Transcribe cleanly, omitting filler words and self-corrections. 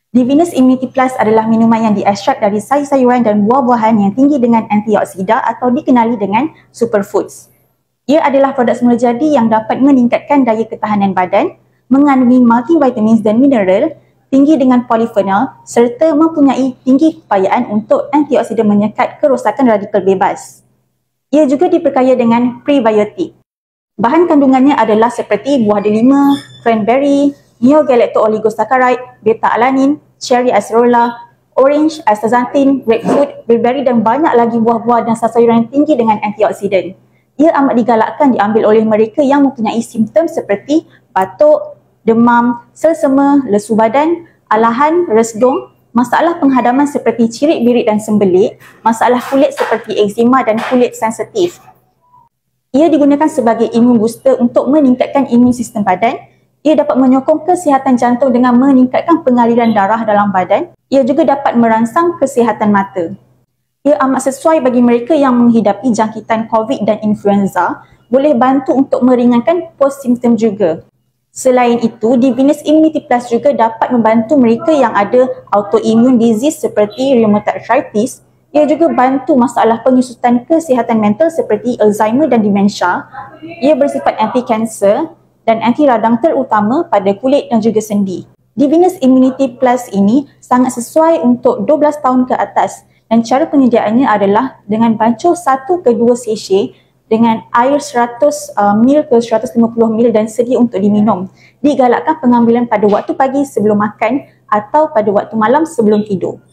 Di Venus Immunity Plus adalah minuman yang diekstrak dari sayur-sayuran dan buah-buahan yang tinggi dengan antioksida atau dikenali dengan superfoods. Ia adalah produk semula jadi yang dapat meningkatkan daya ketahanan badan, mengandungi multivitamins dan mineral, tinggi dengan polifenol serta mempunyai tinggi keupayaan untuk antioksida menyekat kerosakan radikal bebas. Ia juga diperkaya dengan prebiotik. Bahan kandungannya adalah seperti buah delima, cranberry, neogalacto-oligosaccharide, beta-alanin, cherry acerola, orange, astaxanthin, grapefruit, bilberry dan banyak lagi buah-buah dan sayur-sayuran yang tinggi dengan antioksidan. Ia amat digalakkan diambil oleh mereka yang mempunyai simptom seperti batuk, demam, selsema, lesu badan, alahan, resdung, masalah penghadaman seperti cirit-birit dan sembelit, masalah kulit seperti eczema dan kulit sensitif. Ia digunakan sebagai imun booster untuk meningkatkan imun sistem badan. Ia dapat menyokong kesihatan jantung dengan meningkatkan pengaliran darah dalam badan. Ia juga dapat merangsang kesihatan mata. Ia amat sesuai bagi mereka yang menghidapi jangkitan COVID dan influenza, boleh bantu untuk meringankan post-symptom juga. Selain itu, di Venus Immunity Plus juga dapat membantu mereka yang ada autoimmune disease seperti rheumatoid arthritis. Ia juga bantu masalah penyusutan kesihatan mental seperti Alzheimer dan demensia. Ia bersifat anti-kanser dan anti-radang terutama pada kulit dan juga sendi. Di Venus Immunity Plus ini sangat sesuai untuk 12 tahun ke atas dan cara penyediaannya adalah dengan bancuh 1 ke 2 sachet dengan air 100 ml ke 150 ml dan sedia untuk diminum. Digalakkan pengambilan pada waktu pagi sebelum makan atau pada waktu malam sebelum tidur.